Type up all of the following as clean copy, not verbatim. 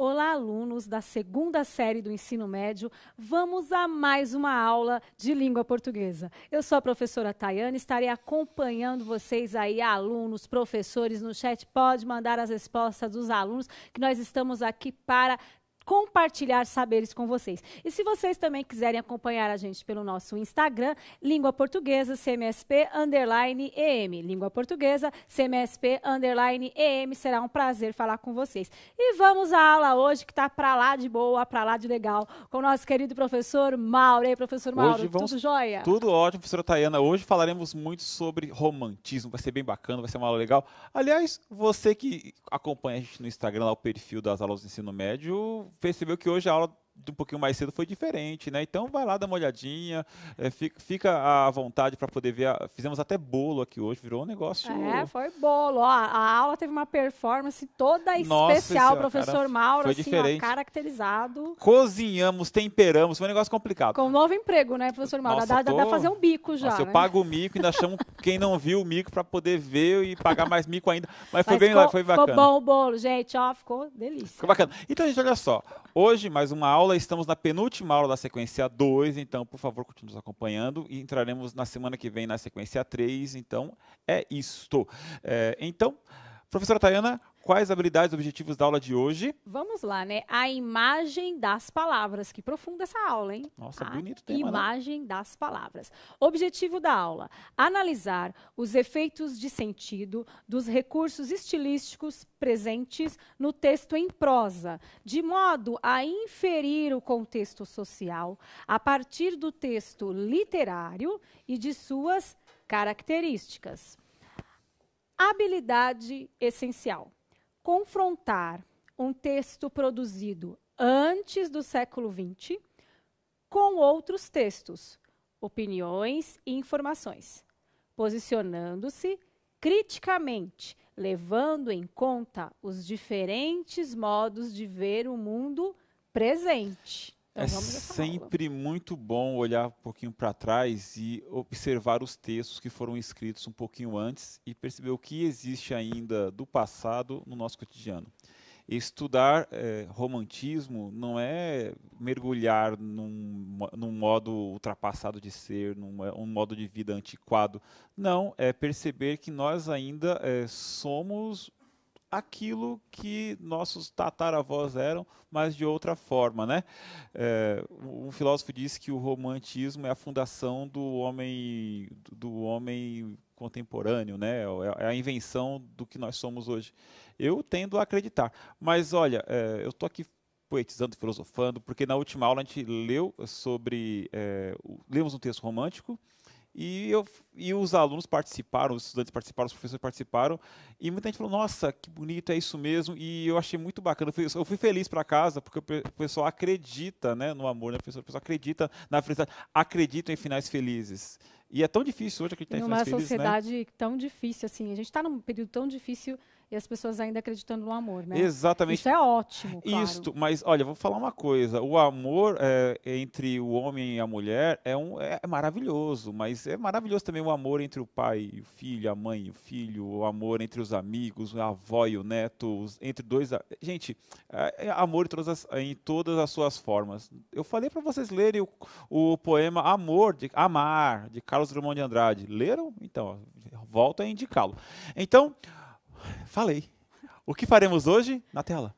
Olá, alunos da segunda série do ensino médio. Vamos a mais uma aula de língua portuguesa. Eu sou a professora Tayane, estarei acompanhando vocês aí, alunos, professores no chat. Pode mandar as respostas dos alunos, que nós estamos aqui para compartilhar saberes com vocês. E se vocês também quiserem acompanhar a gente pelo nosso Instagram, Língua Portuguesa, CMSP_EM. Língua Portuguesa, CMSP_EM. Será um prazer falar com vocês. E vamos à aula hoje, que está para lá de boa, para lá de legal, com o nosso querido professor Mauro. E aí, professor Mauro, tudo jóia? Tudo ótimo, professora Tayana. Hoje falaremos muito sobre romantismo, vai ser bem bacana, vai ser uma aula legal. Aliás, você que acompanha a gente no Instagram, lá o perfil das aulas do ensino médio, percebeu que hoje a aula de um pouquinho mais cedo foi diferente, né? Então vai lá, dá uma olhadinha, fica à vontade para poder ver. Fizemos até bolo aqui hoje, virou um negócio... foi bolo. Ó, a aula teve uma performance toda Nossa especial, senhora, professor cara, Mauro, foi assim, diferente. ó, caracterizado. Cozinhamos, temperamos, foi um negócio complicado. Com um novo emprego, né, professor Mauro? Nossa, dá pra fazer um bico já, Nossa, né? eu pago o mico, ainda chamo quem não viu o mico para poder ver e pagar mais mico ainda. Mas foi foi bacana. Ficou bom o bolo, gente, ó, ficou delícia. Ficou bacana. Então, gente, olha só. Hoje, mais uma aula, estamos na penúltima aula da sequência 2, então, por favor, continue nos acompanhando e entraremos na semana que vem na sequência 3, então, é isto. Então, professora Tayana, quais habilidades e objetivos da aula de hoje? Vamos lá, né? A imagem das palavras. Que profunda essa aula, hein? Nossa, bonito tema, imagem das palavras. Objetivo da aula: analisar os efeitos de sentido dos recursos estilísticos presentes no texto em prosa, de modo a inferir o contexto social a partir do texto literário e de suas características. Habilidade essencial: confrontar um texto produzido antes do século XX com outros textos, opiniões e informações, posicionando-se criticamente, levando em conta os diferentes modos de ver o mundo presente. Então, é sempre muito bom olhar um pouquinho para trás e observar os textos que foram escritos um pouquinho antes e perceber o que existe ainda do passado no nosso cotidiano. Estudar romantismo não é mergulhar num modo ultrapassado de ser, num modo de vida antiquado. Não, é perceber que nós ainda somos aquilo que nossos tataravós eram, mas de outra forma, né? Um filósofo disse que o romantismo é a fundação do homem contemporâneo, né? É a invenção do que nós somos hoje. Eu tendo a acreditar. Mas olha, eu estou aqui poetizando, filosofando, porque na última aula a gente lemos um texto romântico, e os alunos participaram, os estudantes participaram, os professores participaram, e muita gente falou, nossa, que bonito, é isso mesmo, e eu achei muito bacana. Eu fui feliz para casa, porque o pessoal acredita, né, no amor, né, o pessoal acredita na felicidade, acredita em finais felizes. E é tão difícil hoje acreditar em finais felizes, né? Numa sociedade tão difícil, assim, a gente está num período tão difícil e as pessoas ainda acreditando no amor, né? Exatamente. Isso é ótimo, claro. Mas, olha, vou falar uma coisa. O amor entre o homem e a mulher é maravilhoso, mas é maravilhoso também o amor entre o pai e o filho, a mãe e o filho, o amor entre os amigos, a avó e o neto, entre dois... Gente, amor em todas as suas formas. Eu falei para vocês lerem o poema Amar, de Carlos Drummond de Andrade. Leram? Então, volto a indicá-lo. Então... Falei. O que faremos hoje? Na tela.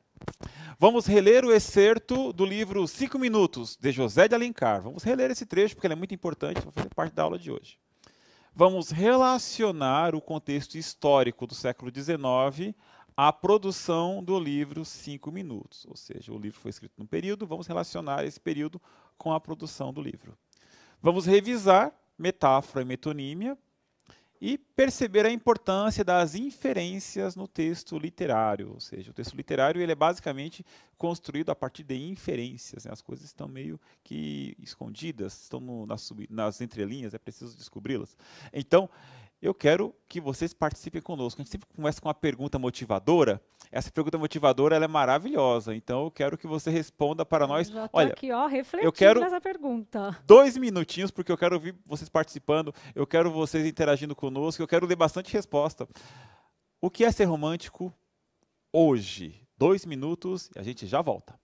Vamos reler o excerto do livro 5 Minutos, de José de Alencar. Vamos reler esse trecho, porque ele é muito importante para fazer parte da aula de hoje. Vamos relacionar o contexto histórico do século XIX à produção do livro 5 Minutos. Ou seja, o livro foi escrito num período, vamos relacionar esse período com a produção do livro. Vamos revisar metáfora e metonímia, e perceber a importância das inferências no texto literário. Ou seja, o texto literário ele é basicamente construído a partir de inferências, né? As coisas estão meio que escondidas, estão nas entrelinhas, é preciso descobri-las. Então, eu quero que vocês participem conosco. A gente sempre começa com uma pergunta motivadora. Essa pergunta motivadora ela é maravilhosa. Então, eu quero que você responda para nós. Já estou aqui, ó, refletindo eu quero nessa pergunta. 2 minutinhos, porque eu quero ouvir vocês participando, eu quero vocês interagindo conosco, eu quero ler bastante resposta. O que é ser romântico hoje, 2 minutos e a gente já volta.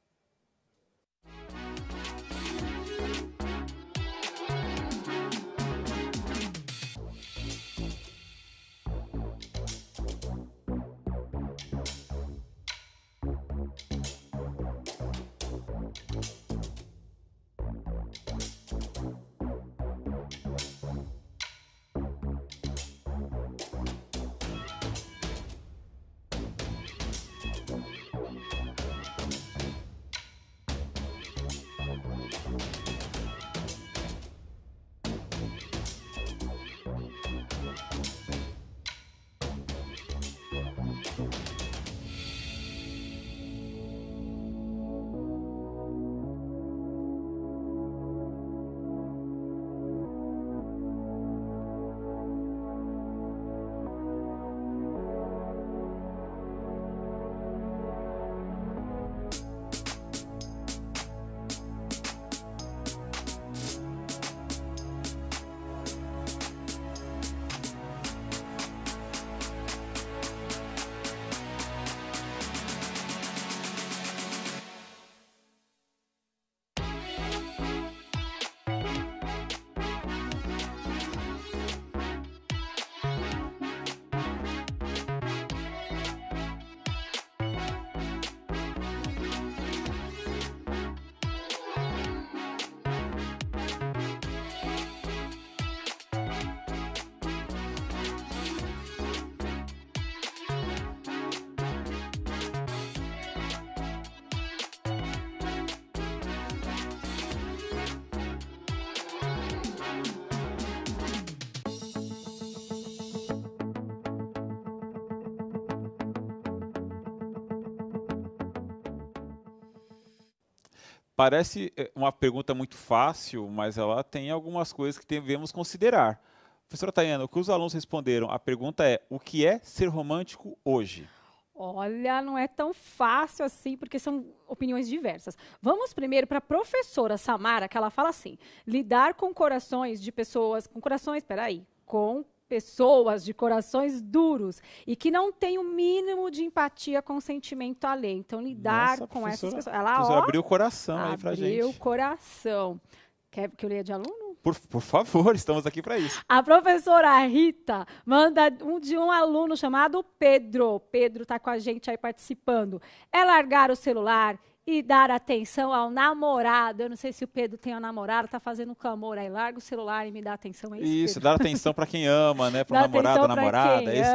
Parece uma pergunta muito fácil, mas ela tem algumas coisas que devemos considerar. Professora Tayana, o que os alunos responderam? A pergunta é: o que é ser romântico hoje? Olha, não é tão fácil assim, porque são opiniões diversas. Vamos primeiro para a professora Samara, que ela fala assim: lidar com corações de pessoas, com pessoas de corações duros e que não têm o mínimo de empatia com o sentimento alheio. Então, lidar com essas pessoas. Ela abriu o coração aí pra gente. Abriu o coração. Quer que eu leia de aluno? Por favor, estamos aqui para isso. A professora Rita manda de um aluno chamado Pedro. Pedro está com a gente aí participando. É largar o celular e dar atenção ao namorado. Eu não sei se o Pedro tem um namorado, está fazendo um clamor aí. Larga o celular e me dá atenção. É isso, dar atenção para quem ama, né? Para o namorado, a namorada, é isso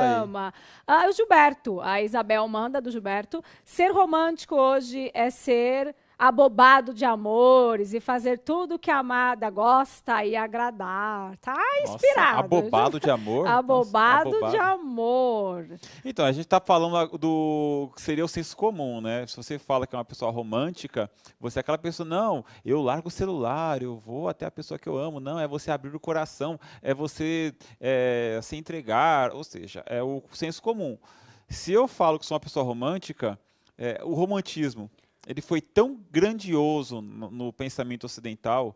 aí. O Gilberto, a Isabel manda do Gilberto. Ser romântico hoje é ser abobado de amores e fazer tudo que a amada gosta e agradar. Tá inspirado. Nossa, abobado de amor? Abobado de amor. Então, a gente está falando do que seria o senso comum, né? Se você fala que é uma pessoa romântica, você é aquela pessoa, não, eu largo o celular, eu vou até a pessoa que eu amo. Não, é você abrir o coração, é você se entregar, ou seja, é o senso comum. Se eu falo que sou uma pessoa romântica, o romantismo, ele foi tão grandioso no pensamento ocidental,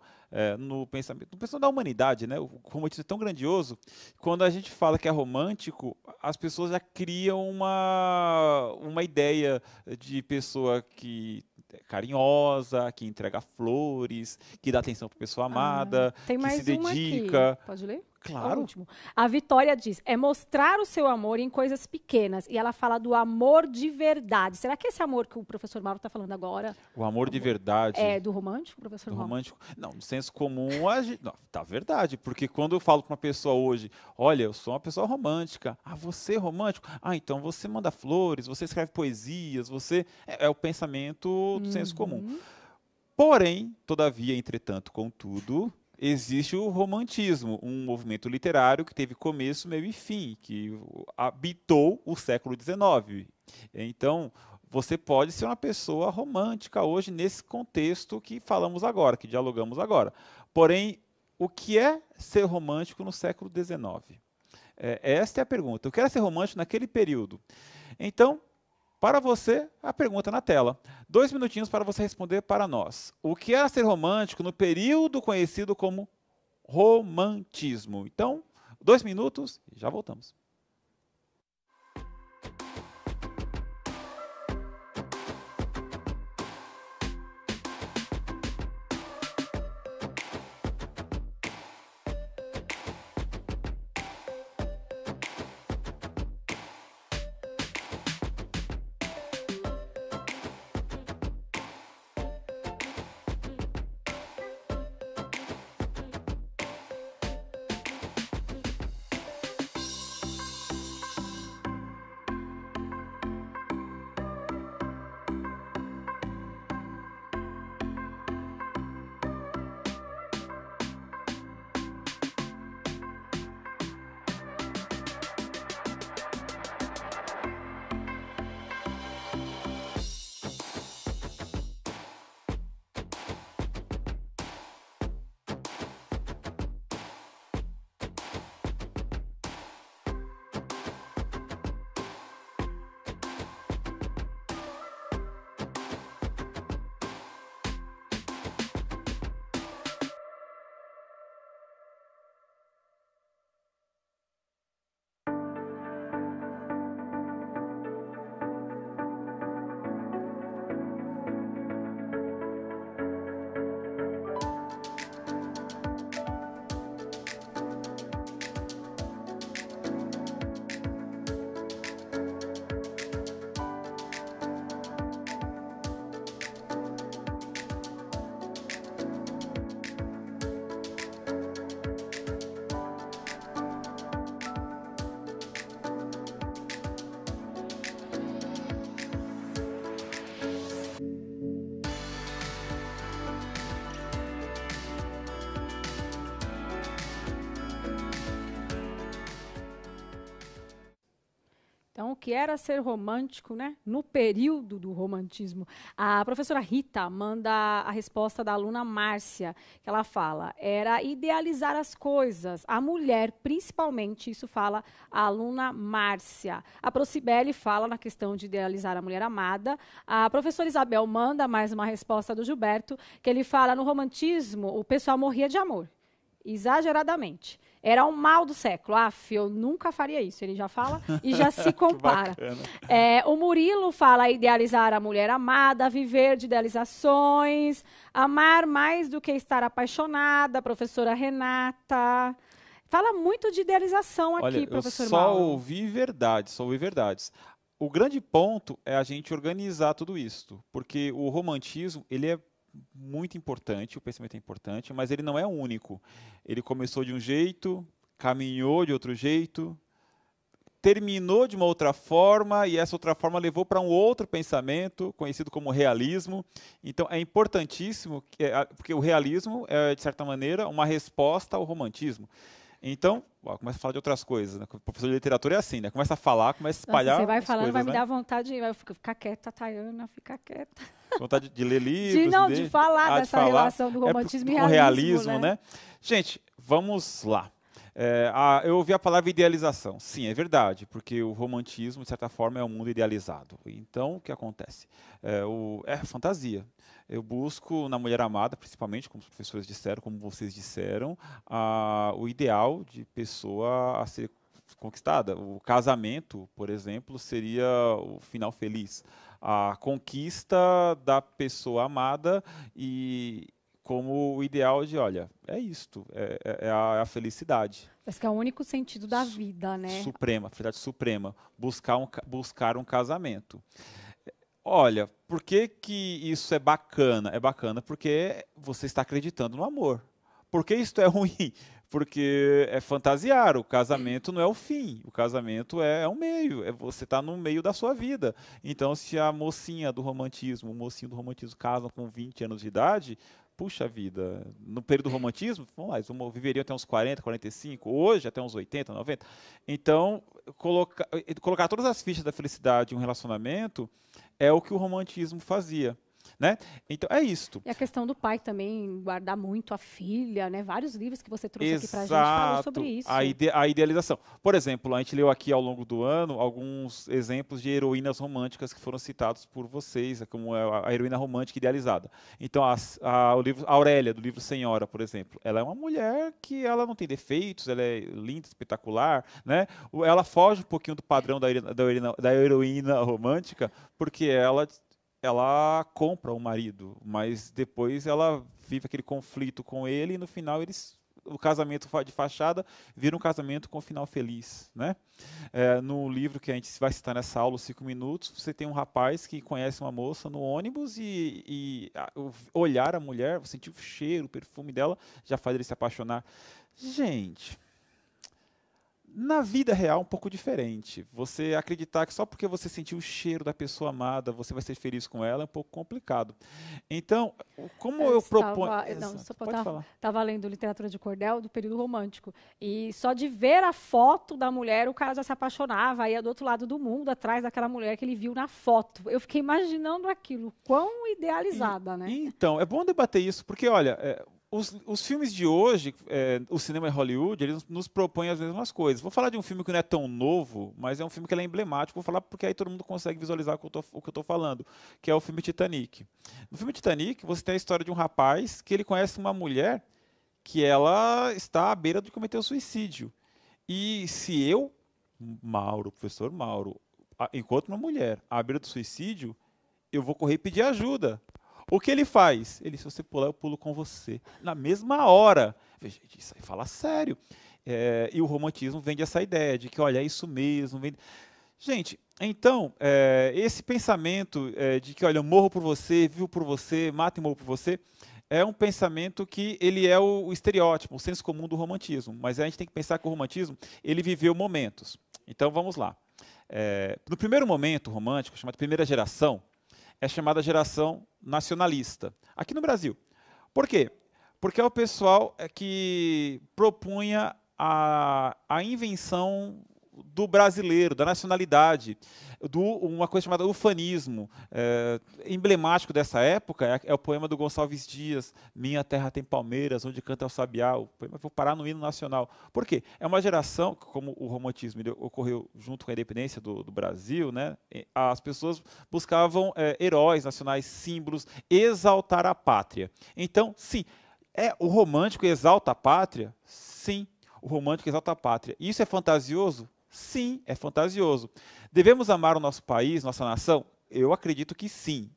no pensamento da humanidade, né? O romantismo é tão grandioso, quando a gente fala que é romântico, as pessoas já criam uma ideia de pessoa que é carinhosa, que entrega flores, que dá atenção para a pessoa amada, que se dedica. Aqui. Pode ler? Claro. Último. A Vitória diz, é mostrar o seu amor em coisas pequenas. E ela fala do amor de verdade. Será que esse amor que o professor Mauro está falando agora... O amor de verdade. É do romântico, professor Mauro? Romântico? Não, no senso comum, tá verdade. Porque quando eu falo para uma pessoa hoje, olha, eu sou uma pessoa romântica. Ah, você é romântico? Ah, então você manda flores, você escreve poesias, você... É o pensamento do senso comum. Porém, todavia, entretanto, contudo... existe o romantismo, um movimento literário que teve começo, meio e fim, que habitou o século XIX. Então, você pode ser uma pessoa romântica hoje nesse contexto que falamos agora, que dialogamos agora. Porém, o que é ser romântico no século XIX? Esta é a pergunta. O que era ser romântico naquele período? Então, para você, a pergunta na tela. 2 minutinhos para você responder para nós. O que era ser romântico no período conhecido como romantismo? Então, 2 minutos e já voltamos. que era ser romântico, né? No período do romantismo. A professora Rita manda a resposta da aluna Márcia, que ela fala, era idealizar as coisas. A mulher, principalmente, isso fala a aluna Márcia. A Procibele fala na questão de idealizar a mulher amada. A professora Isabel manda mais uma resposta do Gilberto, que ele fala, no romantismo, o pessoal morria de amor. Exageradamente. Era o mal do século. Eu nunca faria isso. Ele já fala e já se compara. O Murilo fala idealizar a mulher amada, viver de idealizações, amar mais do que estar apaixonada. A professora Renata fala muito de idealização aqui, Olha, professor só Mauro. ouvi verdades, só ouvi verdades. O grande ponto é a gente organizar tudo isso, porque o romantismo, ele é muito importante, o pensamento é importante, mas ele não é único. Ele começou de um jeito, caminhou de outro jeito, terminou de uma outra forma e essa outra forma levou para um outro pensamento, conhecido como realismo. Então é importantíssimo, porque o realismo é, de certa maneira, uma resposta ao romantismo. Então, começa a falar de outras coisas, né? O professor de literatura é assim, né? Começa a falar, começa a espalhar. Nossa, você vai as falando, coisas, vai me né? dar vontade, vai ficar quieta, Tayana, fica quieta. Vontade de ler livros. De falar dessa relação do romantismo e com realismo, né? Gente, vamos lá. Eu ouvi a palavra idealização. Sim, é verdade, porque o romantismo, de certa forma, é um mundo idealizado. Então, o que acontece? É fantasia. Eu busco na mulher amada, principalmente, como os professores disseram, como vocês disseram, o ideal de pessoa a ser conquistada. O casamento, por exemplo, seria o final feliz. A conquista da pessoa amada e como o ideal de, olha, é isto, é a felicidade. Esse que é o único sentido da vida, né? Suprema, felicidade suprema, buscar um casamento. Olha, por que que isso é bacana? É bacana porque você está acreditando no amor. Por que isso é ruim? Porque é fantasiar, o casamento não é o fim, o casamento é um meio, você está no meio da sua vida. Então, se a mocinha do romantismo, o mocinho do romantismo casam com 20 anos de idade, puxa vida, no período do romantismo, vamos lá, eles viveriam até uns 40, 45, hoje até uns 80, 90. Então, colocar todas as fichas da felicidade em um relacionamento é o que o romantismo fazia. Né? Então é isto. E a questão do pai também guardar muito a filha, né? Vários livros que você trouxe aqui pra gente falou sobre isso. A idealização. Por exemplo, a gente leu aqui ao longo do ano alguns exemplos de heroínas românticas que foram citados por vocês, como a heroína romântica idealizada. Então o livro Aurélia, do livro Senhora, por exemplo, ela é uma mulher que ela não tem defeitos, ela é linda, espetacular, né? Ela foge um pouquinho do padrão da heroína romântica, porque ela compra o marido, mas depois ela vive aquele conflito com ele e no final o casamento de fachada vira um casamento com final feliz, né? No livro que a gente vai citar nessa aula, os 5 minutos, você tem um rapaz que conhece uma moça no ônibus e olhar a mulher, sentir o cheiro, o perfume dela, já faz ele se apaixonar. Gente, na vida real, um pouco diferente. Você acreditar que só porque você sentiu o cheiro da pessoa amada, você vai ser feliz com ela, é um pouco complicado. Então, como eu proponho... Pode falar. Estava lendo literatura de cordel do período romântico. E só de ver a foto da mulher, o cara já se apaixonava, ia do outro lado do mundo, atrás daquela mulher que ele viu na foto. Eu fiquei imaginando aquilo, quão idealizada, né? Então, é bom debater isso, porque, olha... Os filmes de hoje, o cinema em Hollywood, eles nos propõem as mesmas coisas. Vou falar de um filme que não é tão novo, mas é um filme que é emblemático. Vou falar porque aí todo mundo consegue visualizar o que eu estou falando, que é o filme Titanic. No filme Titanic, você tem a história de um rapaz que ele conhece uma mulher que ela está à beira de cometer o suicídio. E se eu, professor Mauro, encontro uma mulher à beira do suicídio, eu vou correr e pedir ajuda. O que ele faz? Ele, se você pular, eu pulo com você. Na mesma hora. Gente, isso aí fala sério. E o romantismo vem dessa ideia de que, olha, é isso mesmo. Gente, então, esse pensamento de que, olha, eu morro por você, vivo por você, mato e morro por você, é um pensamento que ele é o estereótipo, o senso comum do romantismo. Mas a gente tem que pensar que o romantismo, ele viveu momentos. Então, vamos lá. No primeiro momento romântico, chamado primeira geração, é chamada geração nacionalista, aqui no Brasil. Por quê? Porque é o pessoal que propunha a invenção do brasileiro, da nacionalidade, uma coisa chamada ufanismo. Emblemático dessa época é o poema do Gonçalves Dias, Minha Terra Tem Palmeiras, Onde Canta o Sabiá. O poema foi parar no hino nacional. Por quê? É uma geração, como o romantismo ocorreu junto com a independência do Brasil, né? As pessoas buscavam heróis nacionais, símbolos, exaltar a pátria. Então, sim, o romântico exalta a pátria? Sim, o romântico exalta a pátria. Isso é fantasioso? Sim, é fantasioso. Devemos amar o nosso país, nossa nação? Eu acredito que sim.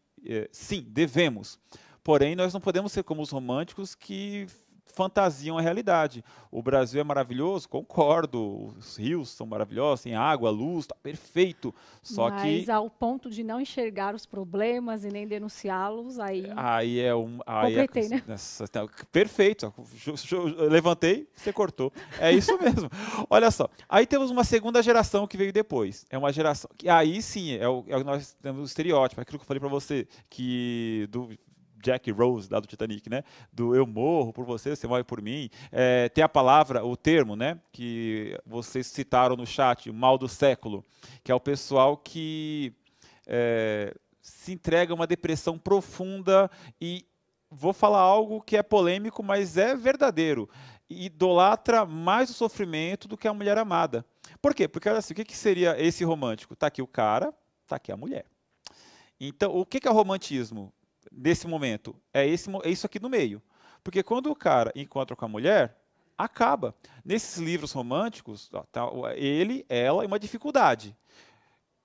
Sim, devemos. Porém, nós não podemos ser como os românticos que fantasiam a realidade. O Brasil é maravilhoso? Concordo. Os rios são maravilhosos, tem água, luz, está perfeito. Mas ao ponto de não enxergar os problemas e nem denunciá-los, aí é um... completei, né? Perfeito. Eu levantei, você cortou. É isso mesmo. Olha só. Aí temos uma segunda geração que veio depois. É uma geração que aí sim nós temos o estereótipo, aquilo que eu falei para você, que Jack Rose, lá do Titanic, né? Do eu morro por você, você morre por mim. Tem a palavra, o termo, né? Que vocês citaram no chat, o mal do século, que é o pessoal que se entrega a uma depressão profunda e vou falar algo que é polêmico, mas é verdadeiro. Idolatra mais o sofrimento do que a mulher amada. Por quê? Porque olha assim, o que seria esse romântico? Está aqui o cara, está aqui a mulher. Então, o que é o romantismo? Nesse momento, é isso aqui no meio. Porque quando o cara encontra com a mulher, acaba. Nesses livros românticos, tá ele, ela e uma dificuldade.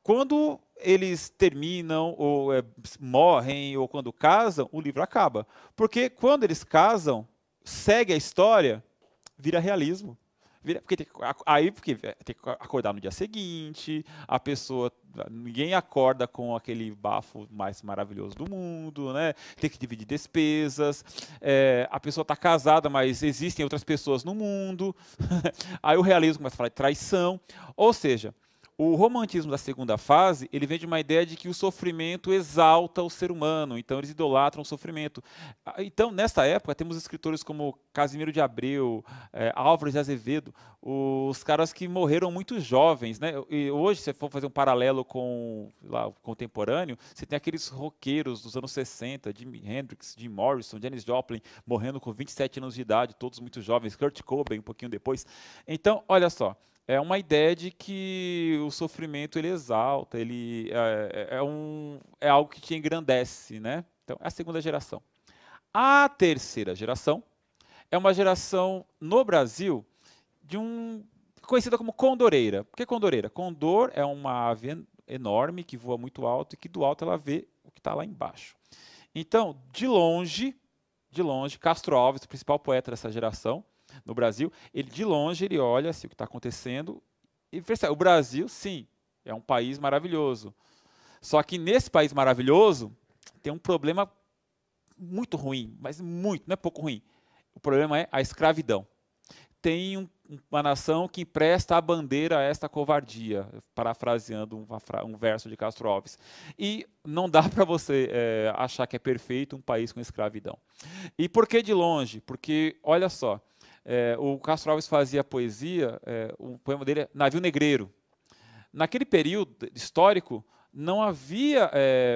Quando eles terminam, ou morrem, ou quando casam, o livro acaba. Porque quando eles casam, segue a história, vira realismo. Porque tem que acordar no dia seguinte, a pessoa, ninguém acorda com aquele bafo mais maravilhoso do mundo, né? Tem que dividir despesas, a pessoa está casada, mas existem outras pessoas no mundo, aí o realismo começa a falar de traição, ou seja, o romantismo da segunda fase, ele vem de uma ideia de que o sofrimento exalta o ser humano, então eles idolatram o sofrimento. Então, nessa época, temos escritores como Casimiro de Abreu, Álvares de Azevedo, os caras que morreram muito jovens, né? E hoje, se você for fazer um paralelo com o contemporâneo, você tem aqueles roqueiros dos anos 60, Jimi Hendrix, Jim Morrison, Janis Joplin, morrendo com 27 anos de idade, todos muito jovens, Kurt Cobain um pouquinho depois. Então, olha só, é uma ideia de que o sofrimento ele exalta, ele é algo que te engrandece, né? Então, é a segunda geração. A terceira geração é uma geração no Brasil conhecida como condoreira. Por que condoreira? Condor é uma ave enorme que voa muito alto e que do alto ela vê o que está lá embaixo. Então, de longe, Castro Alves, o principal poeta dessa geração, no Brasil, de longe ele olha assim, o que está acontecendo e percebe, o Brasil, sim, é um país maravilhoso. Só que nesse país maravilhoso tem um problema muito ruim, mas muito, não é pouco ruim. O problema é a escravidão. Tem uma nação que empresta a bandeira a esta covardia, parafraseando um verso de Castro Alves. E não dá para você achar que é perfeito um país com escravidão. E por que de longe? Porque, olha só, o Castro Alves fazia poesia, o poema dele é Navio Negreiro. Naquele período histórico, não havia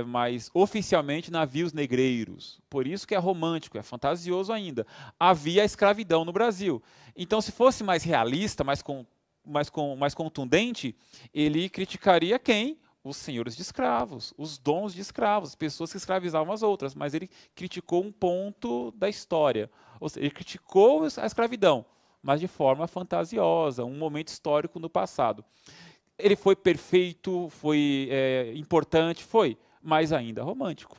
mais oficialmente navios negreiros. Por isso que é romântico, é fantasioso ainda. Havia a escravidão no Brasil. Então, se fosse mais realista, mais contundente, ele criticaria quem? Os senhores de escravos, os dons de escravos, pessoas que escravizavam as outras. Mas ele criticou um ponto da história. Ou seja, ele criticou a escravidão, mas de forma fantasiosa, um momento histórico no passado. Ele foi perfeito, foi importante, foi, mas ainda romântico,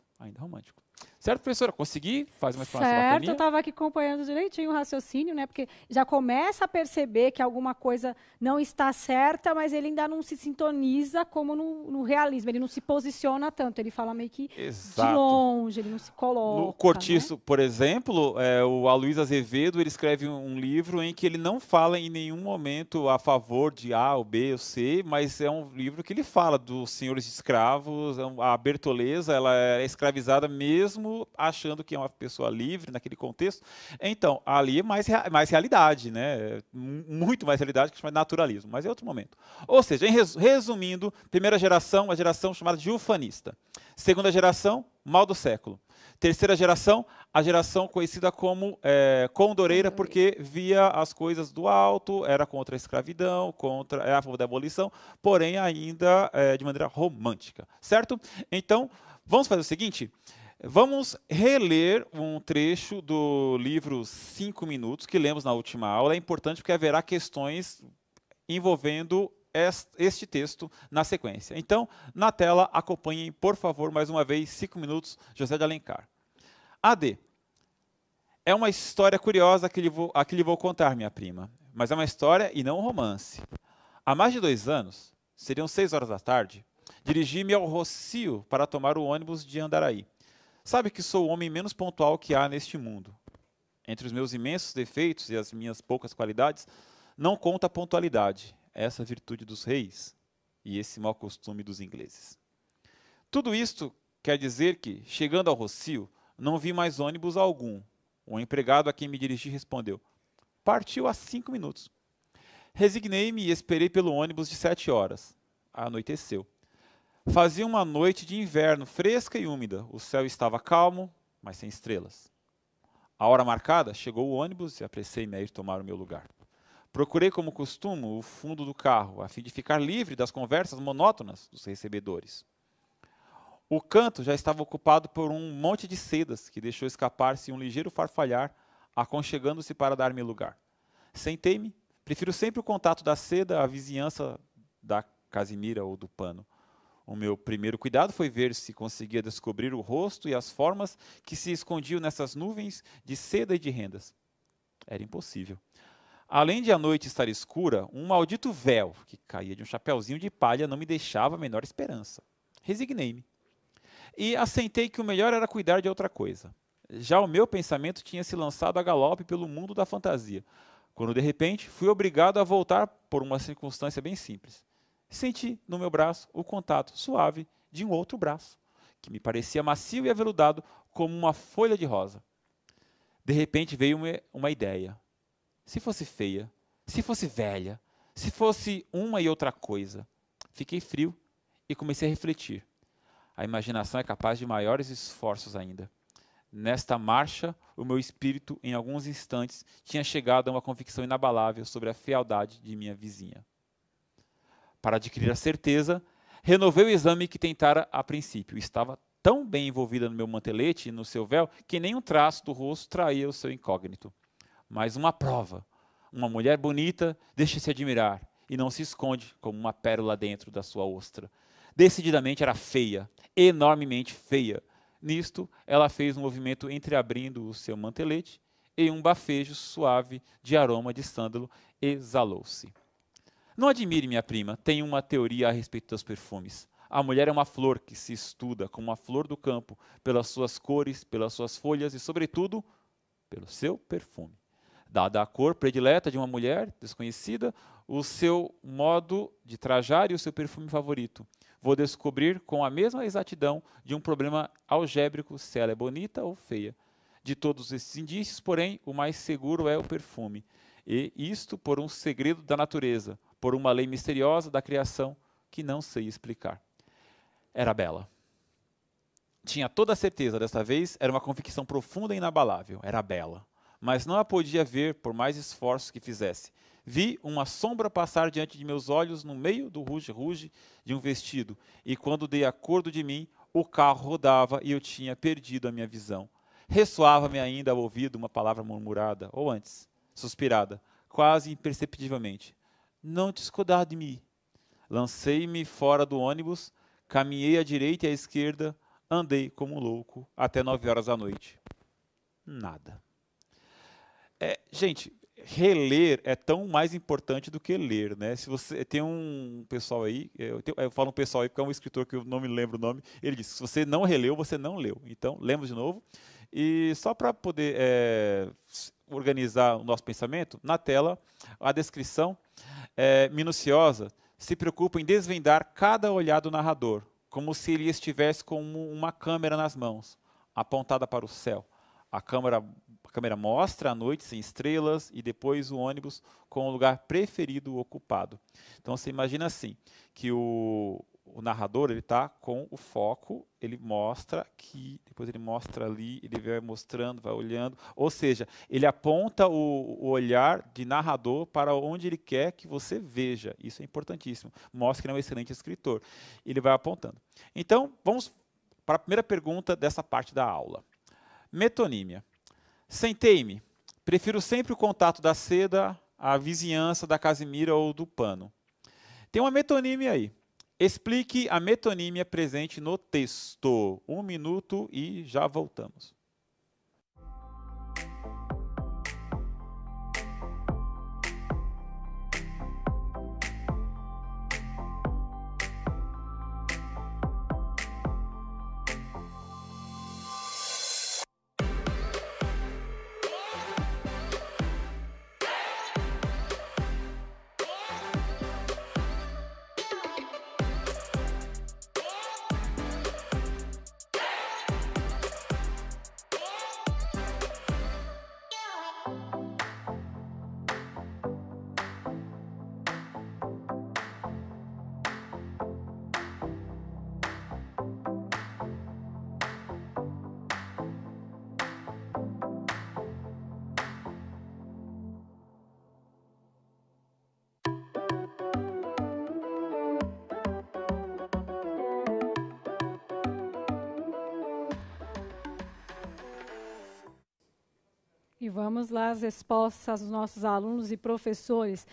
Certo, professora? Consegui fazer uma explanação Certo, bacaninha? eu estava aqui acompanhando direitinho o raciocínio, né? Porque já começa a perceber que alguma coisa não está certa, mas ele ainda não se sintoniza como no realismo. Ele não se posiciona tanto, ele fala meio que Exato. de longe, ele não se coloca. No Cortiço, né? por exemplo, o Aloysio Azevedo ele escreve um livro em que ele não fala em nenhum momento a favor de A, ou B, ou C, mas é um livro que ele fala dos senhores de escravos, a Bertoleza ela é escravizada mesmo mesmo achando que é uma pessoa livre naquele contexto. Então, ali é mais realidade, né? Muito mais realidade que chama de naturalismo, mas é outro momento. Ou seja, resumindo, primeira geração, a geração chamada de ufanista. Segunda geração, mal do século. Terceira geração, a geração conhecida como condoreira, porque via as coisas do alto, era contra a escravidão, era a favor da abolição, porém ainda de maneira romântica, certo? Então, vamos fazer o seguinte, vamos reler um trecho do livro 5 Minutos, que lemos na última aula. É importante porque haverá questões envolvendo este texto na sequência. Então, na tela, acompanhem, por favor, mais uma vez, 5 Minutos, José de Alencar. AD. É uma história curiosa que lhe vou contar, minha prima, mas é uma história e não um romance. Há mais de 2 anos, seriam 6 horas da tarde, dirigi-me ao Rocio para tomar o ônibus de Andaraí. Sabe que sou o homem menos pontual que há neste mundo. Entre os meus imensos defeitos e as minhas poucas qualidades, não conta a pontualidade, essa virtude dos reis e esse mau costume dos ingleses. Tudo isto quer dizer que, chegando ao Rocio, não vi mais ônibus algum. O empregado a quem me dirigi respondeu: partiu há 5 minutos. Resignei-me e esperei pelo ônibus de 7 horas. Anoiteceu. Fazia uma noite de inverno, fresca e úmida. O céu estava calmo, mas sem estrelas. A hora marcada, chegou o ônibus e apressei-me a ir tomar o meu lugar. Procurei, como costumo, o fundo do carro, a fim de ficar livre das conversas monótonas dos recebedores. O canto já estava ocupado por um monte de sedas, que deixou escapar-se um ligeiro farfalhar, aconchegando-se para dar-me lugar. Sentei-me. Prefiro sempre o contato da seda à vizinhança da casimira ou do pano. O meu primeiro cuidado foi ver se conseguia descobrir o rosto e as formas que se escondiam nessas nuvens de seda e de rendas. Era impossível. Além de a noite estar escura, um maldito véu que caía de um chapeuzinho de palha não me deixava a menor esperança. Resignei-me. E assentei que o melhor era cuidar de outra coisa. Já o meu pensamento tinha se lançado a galope pelo mundo da fantasia, quando de repente fui obrigado a voltar por uma circunstância bem simples. Senti no meu braço o contato suave de um outro braço, que me parecia macio e aveludado como uma folha de rosa. De repente veio-me uma ideia. Se fosse feia, se fosse velha, se fosse uma e outra coisa. Fiquei frio e comecei a refletir. A imaginação é capaz de maiores esforços ainda. Nesta marcha, o meu espírito, em alguns instantes, tinha chegado a uma convicção inabalável sobre a fealdade de minha vizinha. Para adquirir a certeza, renovei o exame que tentara a princípio. Estava tão bem envolvida no meu mantelete e no seu véu que nem um traço do rosto traía o seu incógnito. Mas uma prova. Uma mulher bonita deixa-se admirar e não se esconde como uma pérola dentro da sua ostra. Decididamente era feia, enormemente feia. Nisto, ela fez um movimento entreabrindo o seu mantelete e um bafejo suave de aroma de sândalo exalou-se. Não admire, minha prima, tenho uma teoria a respeito dos perfumes. A mulher é uma flor que se estuda como uma flor do campo, pelas suas cores, pelas suas folhas e, sobretudo, pelo seu perfume. Dada a cor predileta de uma mulher desconhecida, o seu modo de trajar e o seu perfume favorito. Vou descobrir com a mesma exatidão de um problema algébrico se ela é bonita ou feia. De todos esses indícios, porém, o mais seguro é o perfume. E isto por um segredo da natureza, por uma lei misteriosa da criação que não sei explicar. Era bela. Tinha toda a certeza, desta vez, era uma convicção profunda e inabalável. Era bela. Mas não a podia ver por mais esforços que fizesse. Vi uma sombra passar diante de meus olhos no meio do ruge-ruge de um vestido, e quando dei acordo de mim, o carro rodava e eu tinha perdido a minha visão. Ressoava-me ainda ao ouvido uma palavra murmurada, ou antes, suspirada, quase imperceptivelmente. Não te escudar de mim. Lancei-me fora do ônibus, caminhei à direita e à esquerda, andei como um louco até 9 horas da noite. Nada. Gente, reler é tão mais importante do que ler, né? Se você tem um pessoal aí, eu falo um pessoal aí porque é um escritor que eu não me lembro o nome, ele disse, se você não releu, você não leu. Então, lemos de novo. E só para poder organizar o nosso pensamento, na tela, a descrição minuciosa se preocupa em desvendar cada olhar do narrador, como se ele estivesse com uma câmera nas mãos. apontada para o céu. A câmera mostra a noite sem estrelas e depois o ônibus com o lugar preferido ocupado. Então você imagina assim, que o narrador ele está com o foco, ele mostra aqui, depois ele mostra ali, ele vai mostrando, vai olhando, ou seja, ele aponta o olhar de narrador para onde ele quer que você veja. Isso é importantíssimo. Mostra que ele é um excelente escritor. Ele vai apontando. Então, vamos para a primeira pergunta dessa parte da aula. Metonímia. Sentei-me. Prefiro sempre o contato da seda, a vizinhança da casimira ou do pano. Tem uma metonímia aí. Explique a metonímia presente no texto. 1 minuto e já voltamos. E vamos lá as respostas dos nossos alunos e professores.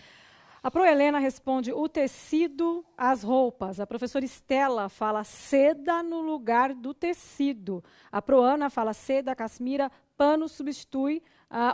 A Prohelena responde o tecido, as roupas. A professora Estela fala seda no lugar do tecido. A Proana fala seda, casmira, pano substitui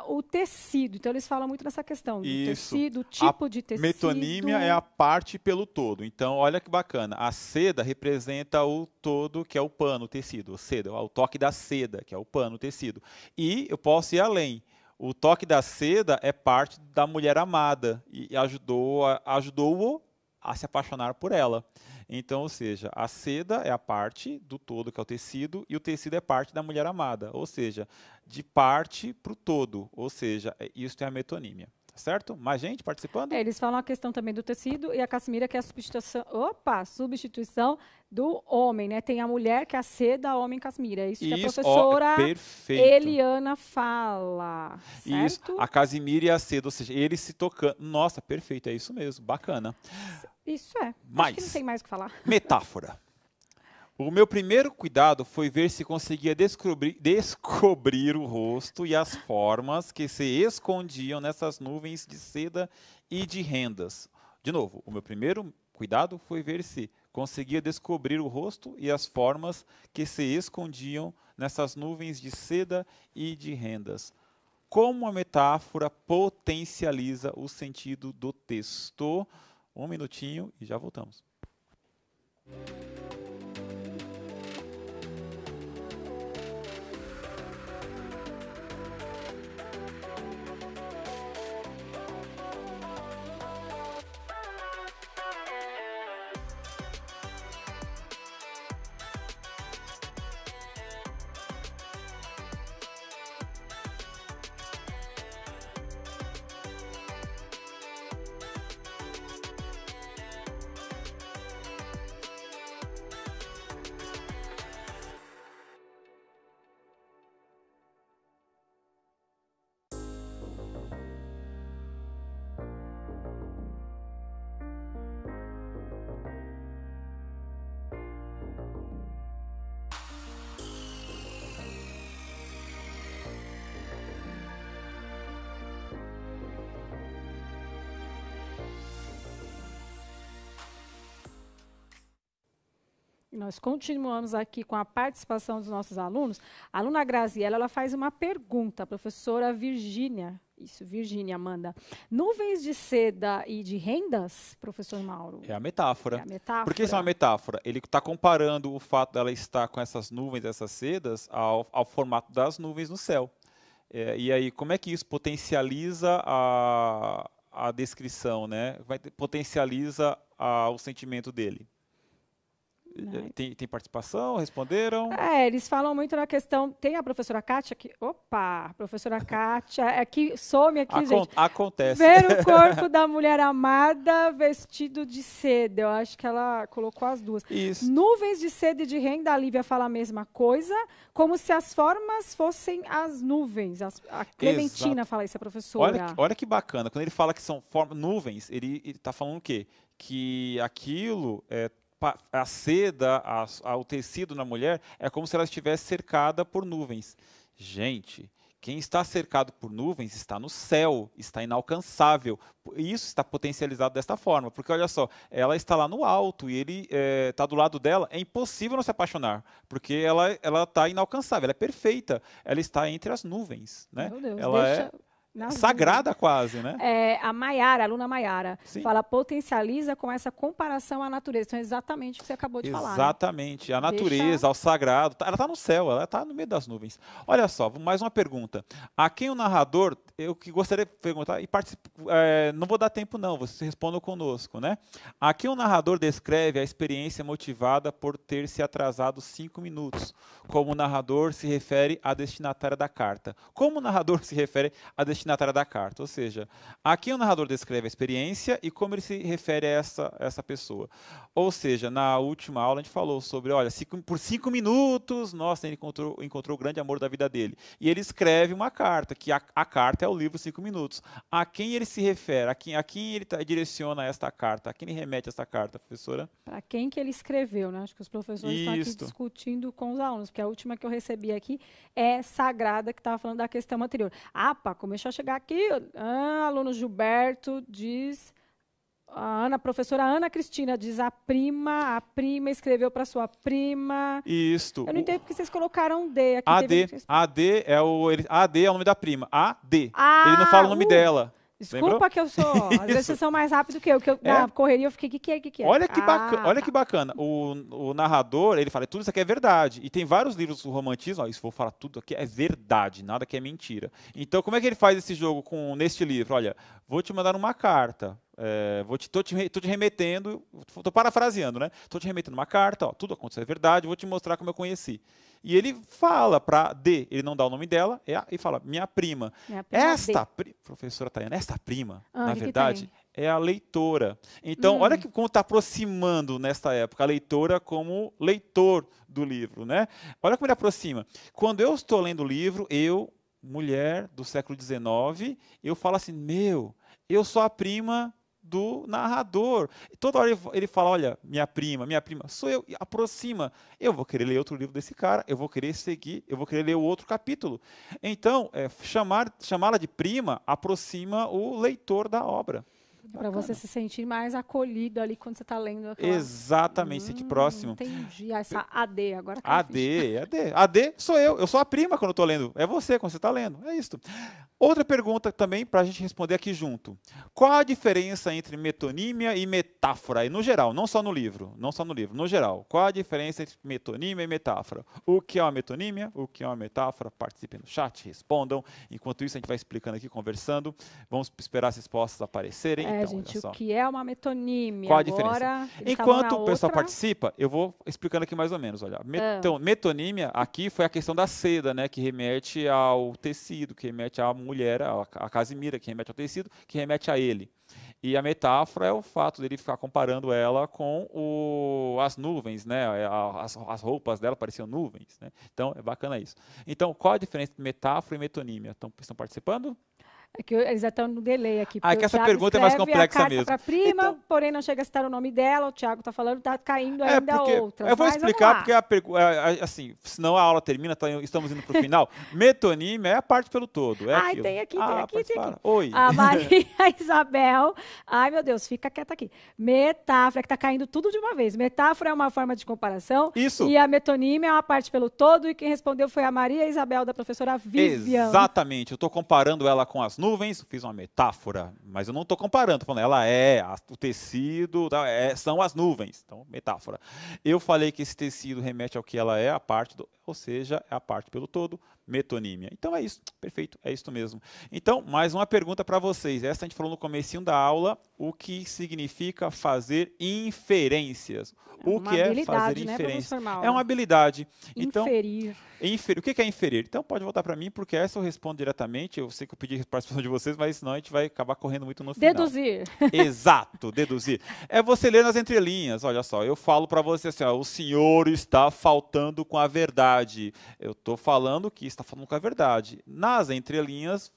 o tecido. Então, eles falam muito nessa questão do tecido, o tipo de tecido. Metonímia é a parte pelo todo. Então, olha que bacana. A seda representa o todo, que é o pano, o tecido. Seda, o toque da seda, que é o pano, o tecido. E eu posso ir além. O toque da seda é parte da mulher amada e ajudou-o a se apaixonar por ela. Então, ou seja, a seda é a parte do todo, que é o tecido, e o tecido é parte da mulher amada, ou seja, de parte para o todo, ou seja, isso é a metonímia. Certo? Mais gente participando? Eles falam a questão também do tecido e a casmira, que é a substituição do homem, né? Tem a mulher, que é a seda, homem, casmira. É isso que a professora Eliana fala. Certo? Isso, a casimira e a seda, ou seja, eles se tocando. Nossa, perfeito, é isso mesmo, bacana. Isso é. Mas, acho que não tem mais o que falar. Metáfora. O meu primeiro cuidado foi ver se conseguia descobrir o rosto e as formas que se escondiam nessas nuvens de seda e de rendas. De novo, o meu primeiro cuidado foi ver se conseguia descobrir o rosto e as formas que se escondiam nessas nuvens de seda e de rendas. Como a metáfora potencializa o sentido do texto? 1 minutinho e já voltamos. Nós continuamos aqui com a participação dos nossos alunos. A aluna Graziella, ela faz uma pergunta, a professora Virgínia. Isso, Virgínia manda. Nuvens de seda e de rendas, professor Mauro? É a metáfora. É a metáfora. Por que isso é uma metáfora? Ele está comparando o fato dela estar com essas nuvens, essas sedas, ao formato das nuvens no céu. E aí, como é que isso potencializa a descrição, né? Potencializa o sentimento dele? Tem participação? Responderam? Eles falam muito na questão. Tem a professora Kátia aqui. Opa, a professora Kátia aqui, some aqui, gente. Acontece. Ver o corpo da mulher amada vestido de seda. Eu acho que ela colocou as duas. Isso. Nuvens de seda e de renda, a Lívia fala a mesma coisa, como se as formas fossem as nuvens. A Clementina Exato. fala isso, a professora. Olha que bacana. Quando ele fala que são nuvens, ele está falando o quê? Que aquilo, a seda, o tecido na mulher, é como se ela estivesse cercada por nuvens. Gente, quem está cercado por nuvens está no céu, está inalcançável. Isso está potencializado desta forma, porque olha só, ela está lá no alto e ele está do lado dela, é impossível não se apaixonar, porque ela está inalcançável, ela é perfeita, ela está entre as nuvens, né? Meu Deus, Ela é sagrada quase, né? A Maiara, a aluna Maiara, Sim. fala, potencializa com essa comparação à natureza. Então, é exatamente o que você acabou de falar. Exatamente, a natureza, ao sagrado. Ela está no céu, ela está no meio das nuvens. Olha só, mais uma pergunta. A quem o narrador, eu que gostaria de perguntar, e não vou dar tempo não, vocês respondam conosco, né? A quem o narrador descreve a experiência motivada por ter se atrasado 5 minutos, como o narrador se refere à destinatária da carta. Como o narrador se refere à destinatária da carta? Ou seja, aqui o narrador descreve a experiência e como ele se refere a essa pessoa. Ou seja, na última aula a gente falou sobre, olha, por 5 minutos, nossa, ele encontrou o grande amor da vida dele. E ele escreve uma carta, que a carta é o livro 5 minutos. A quem ele se refere? A quem ele direciona esta carta? A quem ele remete essa carta, professora? Para quem que ele escreveu, né? Acho que os professores estão aqui discutindo com os alunos, porque a última que eu recebi aqui é Sagrada, que estava falando da questão anterior. Começou a chegar aqui, aluno Gilberto diz, a professora Ana Cristina diz, a prima escreveu para sua prima. Isto. Eu não entendo porque vocês colocaram D aqui. AD é o nome da prima. AD. Ele não fala o nome dela. Desculpa. Lembrou? Que eu sou. Às vezes vocês são mais rápido que eu. Na correria eu fiquei, o que é? Olha que bacana. O narrador, ele fala, tudo isso aqui é verdade. E tem vários livros do romantismo, isso vou falar tudo aqui, é verdade, nada que é mentira. Então, como é que ele faz esse jogo neste livro? Olha, vou te mandar uma carta. Tô te remetendo, estou parafraseando, né? Estou te remetendo uma carta, tudo aconteceu, é verdade, vou te mostrar como eu conheci. E ele fala para D, ele não dá o nome dela, e fala, minha prima. Professora Tayana, esta prima, na verdade, é a leitora. Então, olha como está aproximando nesta época a leitora como leitor do livro, né? Olha como ele aproxima. Quando eu estou lendo o livro, mulher do século XIX, eu falo assim, eu sou a prima do narrador. Toda hora ele fala, olha, minha prima, sou eu, e aproxima. Eu vou querer ler outro livro desse cara, eu vou querer seguir, eu vou querer ler o outro capítulo. Então, chamá-la de prima aproxima o leitor da obra. Para você se sentir mais acolhido ali quando você está lendo aquela... Exatamente, sentir próximo. Entendi. Essa AD agora. AD sou eu sou a prima quando estou lendo. É você quando você está lendo. É isso. Outra pergunta também para a gente responder aqui junto. Qual a diferença entre metonímia e metáfora? E no geral, não só no livro, no geral. Qual a diferença entre metonímia e metáfora? O que é uma metonímia? O que é uma metáfora? Participem no chat, respondam. Enquanto isso, a gente vai explicando aqui, conversando. Vamos esperar as respostas aparecerem. Então, gente, o que é uma metonímia? Qual a diferença? Enquanto o pessoal participa, eu vou explicando aqui mais ou menos. Olha, metonímia aqui foi a questão da seda, né, que remete ao tecido, que remete à mulher, a casimira, que remete ao tecido, que remete a ele. E a metáfora é o fato dele ficar comparando ela com as nuvens, né? As roupas dela pareciam nuvens, né? Então, é bacana isso. Então, qual a diferença entre metáfora e metonímia? Estão participando? É que eles estão no delay aqui. Que essa pergunta é mais complexa mesmo. Para prima, porém não chega a citar o nome dela. O Thiago está falando, está caindo ainda outras. Eu vou explicar, porque assim, senão a aula termina, estamos indo para o final. Metonímia é a parte pelo todo. Tem aqui. Oi. A Maria Isabel. Ai, meu Deus, fica quieta aqui. Metáfora, que está caindo tudo de uma vez. Metáfora é uma forma de comparação. Isso. E a metonímia é uma parte pelo todo. E quem respondeu foi a Maria Isabel, da professora Vivian. Exatamente. Eu estou comparando ela com as nuvens, fiz uma metáfora, mas eu não estou comparando, estou falando, o tecido, são as nuvens, então, metáfora. Eu falei que esse tecido remete ao que ela é, ou seja, é a parte pelo todo, metonímia. Então é isso, perfeito, é isso mesmo. Então, mais uma pergunta para vocês. Essa a gente falou no comecinho da aula, o que significa fazer inferências? O que é fazer inferência? É uma habilidade. Então, inferir. O que é inferir? Então pode voltar para mim, porque essa eu respondo diretamente. Eu sei que eu pedi a participação de vocês, mas senão a gente vai acabar correndo muito no final. Deduzir. Exato, deduzir. É você ler nas entrelinhas. Olha só, eu falo para você assim, ó, o senhor está faltando com a verdade. Eu estou falando que está falando com a verdade. Nas entrelinhas,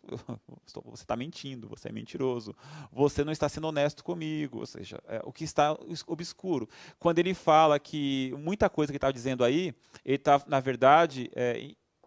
você está mentindo, você é mentiroso. Você não está sendo honesto comigo. Ou seja, o que está obscuro. Quando ele fala que muita coisa que ele está dizendo aí, ele está, na verdade,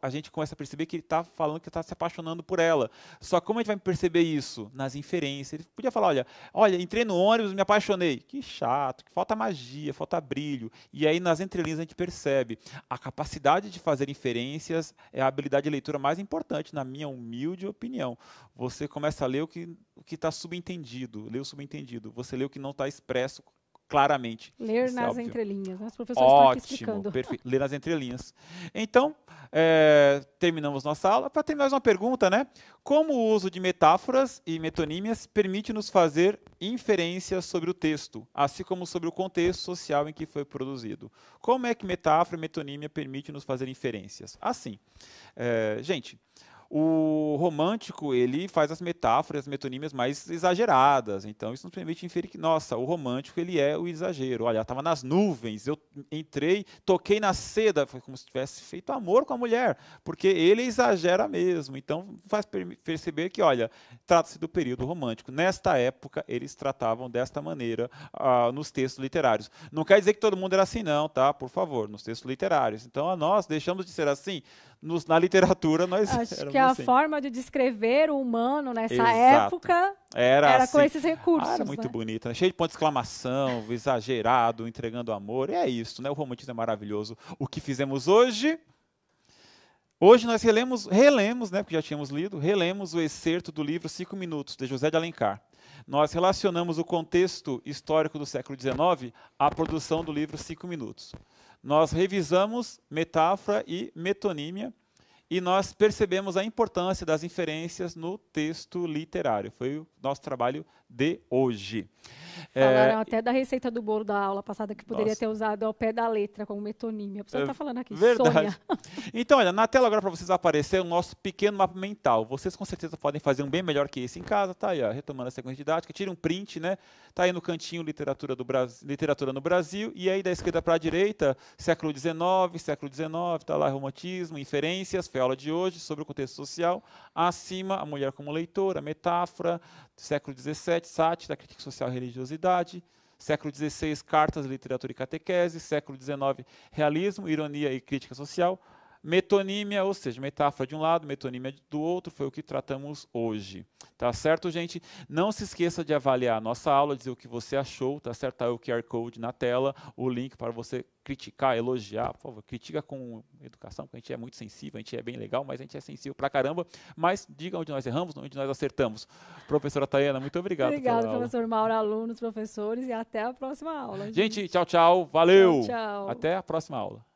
a gente começa a perceber que ele está falando que está se apaixonando por ela. Só como a gente vai perceber isso? Nas inferências. Ele podia falar, olha, entrei no ônibus, me apaixonei. Que chato, que falta magia, falta brilho. E aí nas entrelinhas a gente percebe. A capacidade de fazer inferências é a habilidade de leitura mais importante, na minha humilde opinião. Você começa a ler o que está subentendido, lê o subentendido. Você lê o que não está expresso claramente. Ler nas entrelinhas, né? Os professores estão aqui explicando. Ótimo, perfeito. Ler nas entrelinhas. Então, terminamos nossa aula. Para terminar mais uma pergunta, né? Como o uso de metáforas e metonímias permite nos fazer inferências sobre o texto, assim como sobre o contexto social em que foi produzido? Como é que metáfora e metonímia permite nos fazer inferências? Assim, gente, o romântico, ele faz as metáforas, as metonímias mais exageradas. Então, isso nos permite inferir que, nossa, o romântico, ele é o exagero. Olha, estava nas nuvens, eu entrei, toquei na seda, foi como se tivesse feito amor com a mulher, porque ele exagera mesmo. Então, faz perceber que, olha, trata-se do período romântico. Nesta época, eles tratavam desta maneira nos textos literários. Não quer dizer que todo mundo era assim, não, tá? Por favor, nos textos literários. Então, nós deixamos de ser assim. Na literatura, nós acho que a forma de descrever o humano nessa Exato. Época era assim. com esses recursos. Era muito bonita, né? Cheio de ponto de exclamação, exagerado, entregando amor. É isso, né? O romantismo é maravilhoso. O que fizemos hoje? Hoje nós relemos, né? Porque já tínhamos lido, relemos o excerto do livro 5 Minutos, de José de Alencar. Nós relacionamos o contexto histórico do século XIX à produção do livro 5 Minutos. Nós revisamos metáfora e metonímia e nós percebemos a importância das inferências no texto literário. Foi o nosso trabalho de hoje. Falaram até da receita do bolo da aula passada que poderia ter usado ao pé da letra como metonímia. A pessoa está falando aqui, verdade. Sônia. Então, olha, na tela agora para vocês aparecer o nosso pequeno mapa mental. Vocês com certeza podem fazer um bem melhor que esse em casa, tá aí, ó, retomando a sequência didática. Tira um print, né? Tá aí no cantinho literatura no Brasil, e aí da esquerda para a direita, século XIX, tá lá romantismo, inferências, foi a aula de hoje sobre o contexto social. Acima, a mulher como leitora, metáfora, século XVII, sátira, crítica social e religiosidade. Século XVI, cartas, literatura e catequese. Século XIX, realismo, ironia e crítica social. Metonímia, ou seja, metáfora de um lado, metonímia do outro, foi o que tratamos hoje. Tá certo, gente? Não se esqueça de avaliar a nossa aula, dizer o que você achou, tá certo? Tá aí o QR Code na tela, o link para você criticar, elogiar, por favor, critica com educação, porque a gente é muito sensível, a gente é bem legal, mas a gente é sensível pra caramba, mas diga onde nós erramos, onde nós acertamos. Professora Tayana, muito obrigado. Obrigada, professor Mauro, alunos, professores, e até a próxima aula. Gente, tchau, tchau, valeu! Tchau, tchau. Até a próxima aula.